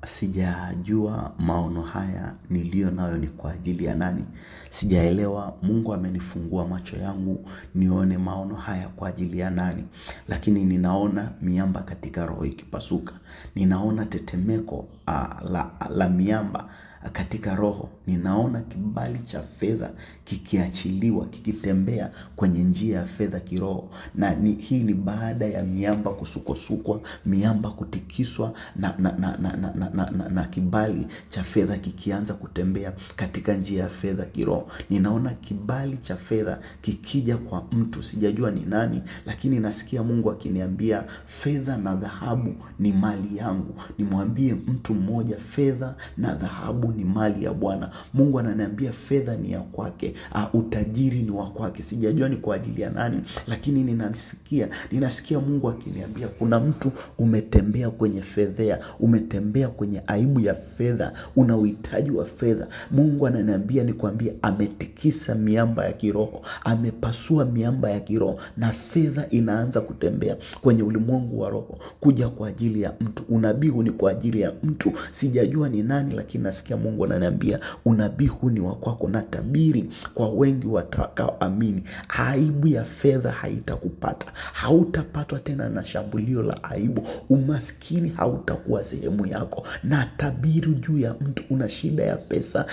Sijajua maono haya niliyo nayo ni kwa ajili ya nani. Sijaelewa Mungu amenifungua macho yangu nione maono haya kwa ajili ya nani. Lakini ninaona miamba katika roho ikipasuka. Ninaona tetemeko la miamba katika roho. Ninaona kibali cha fedha kikiachiliwa, kikitembea kwenye njia ya fedha kiroho. Na hii ni baada ya miamba kusukwa, miamba kutikiswa na kibali cha fedha kikianza kutembea katika njia ya fedha kiroho. Ninaona kibali cha fedha kikija kwa mtu, sijajua ni nani, lakini nasikia Mungu akiniambia fedha na dhahabu ni mali yangu. Nimwambie mtu mmoja fedha na dhahabu ni mali ya Bwana. Mungu ananiambia fedha ni ya kwake, utajiri ni wa kwake. Sijajua ni kwa ajili ya nani, lakini ninasikia Mungu akiniambia kuna mtu umetembea kwenye fedhea, umetembea kwenye aibu ya fedha, una uhitaji wa fedha. Mungu ananiambia nikwambie ametikisa miamba ya kiroho, amepasua miamba ya kiroho na fedha inaanza kutembea kwenye ulimwengu wa roho kuja kwa ajili ya mtu. Unabii huu ni kwa ajili ya mtu, sijajua ni nani, lakini nasikia Mungu ananiambia unabii huu ni wa kwako. Na tabiri kwa wengi watakaoamini, aibu ya fedha haitakupata. Hautapatwa tena na shambulio la aibu. Umaskini hautakuwa sehemu yako. Na tabiri juu ya mtu, una shida ya pesa,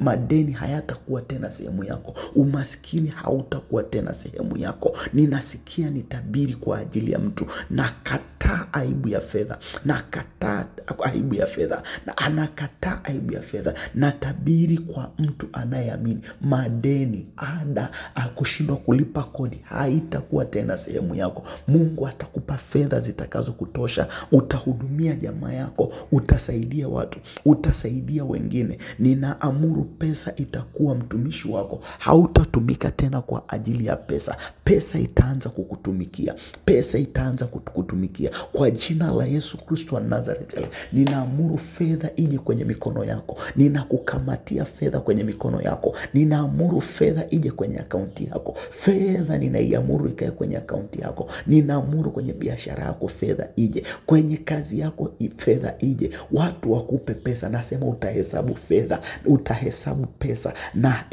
madeni hayatakuwa tena sehemu yako. Umaskini hautakuwa tena sehemu yako. Ninasikia ni tabiri kwa ajili ya mtu. Nakataa aibu ya fedha, nakataa aibu ya fedha, na anakataa aibu ya fedha. Na tabiri kwa mtu anayeamini, madeni, ada, kushindwa kulipa kodi haitakuwa tena sehemu yako. Mungu atakupa fedha zitakazo kutosha. Utahudumia jamaa yako, utasaidia watu, utasaidia wengine. Ninaamuru pesa itakuwa mtumishi wako. Hautatumika tena kwa ajili ya pesa. Pesa itaanza kukutumikia. Pesa itaanza kukutumikia. Kwa jina la Yesu Kristo wa Nazareth, ninaamuru fedha ije kwenye mikono yako. Ninakukamatia fedha kwenye mikono yako. Ninaamuru fedha ije kwenye akaunti yako. Fedha ninaiamuru ikae kwenye akaunti yako. Ninaamuru kwenye biashara yako fedha ije. Kwenye kazi yako fedha ije. Watu wakupe pesa. Nasema utahesabu fedha, utahesabu pesa. Na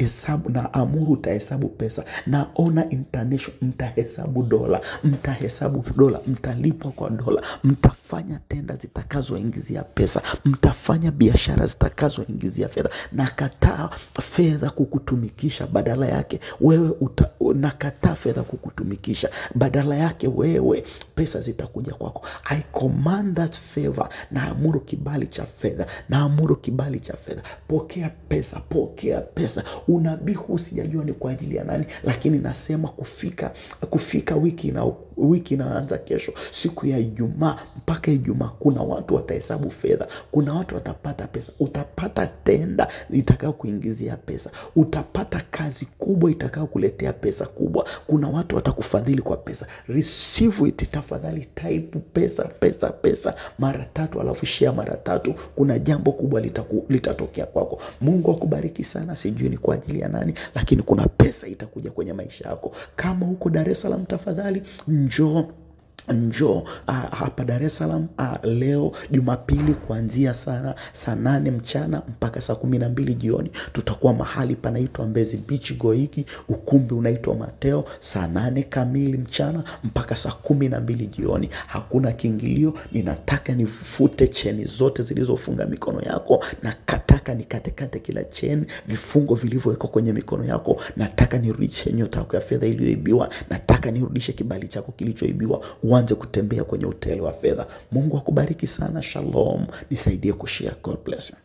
amuru utahesabu pesa. Naona international, mtahesabu dola, mtahesabu dola, mtalipwa kwa dola. Mtafanya tenda zitakazoingizia pesa, mtafanya biashara zitakazoingizia fedha. Nakataa fedha kukutumikisha, badala yake wewe nakataa fedha kukutumikisha, badala yake wewe pesa zitakuja kwako. I command that favor. Naamuru kibali cha fedha, naamuru kibali cha fedha. Pokea pesa, pokea pesa. Unabii huu sijajua ni kwa ajili ya nani, lakini nasema kufika wiki inaanza kesho, siku ya Ijumaa mpaka Ijumaa, kuna watu watahesabu fedha, kuna watu watapata pesa. Utapata tenda itakao kuingizia pesa, utapata kazi kubwa itakao kuletea pesa kubwa. Kuna watu watakufadhili kwa pesa. Receive it tafadhali. Type pesa mara 3, alafu share mara 3. Kuna jambo kubwa litatokea kwako. Mungu akubariki sana. Sijui ni kwa ajili ya nani, lakini kuna pesa itakuja kwenye maisha yako. Kama uko Dar es Salaam, tafadhali njoo hapa Dar es Salaam leo Jumapili kuanzia saa 8 mchana mpaka saa 12 jioni. Tutakuwa mahali panaitwa Mbezi Beach Goiki, ukumbi unaitwa Mateo, saa 8 kamili mchana mpaka saa 12 jioni. Hakuna kiingilio. Ninataka nifute cheni zote zilizofunga mikono yako. Nataka nikate kila cheni, vifungo vilivyowekwa kwenye mikono yako. Nataka nirudishe nyota yako ya fedha iliyoibiwa. Nataka nirudishe kibali chako kilichoibiwa. Uanze kutembea kwenye utele wa fedha. Mungu akubariki sana. Shalom. Nisaidie kushare. God bless you.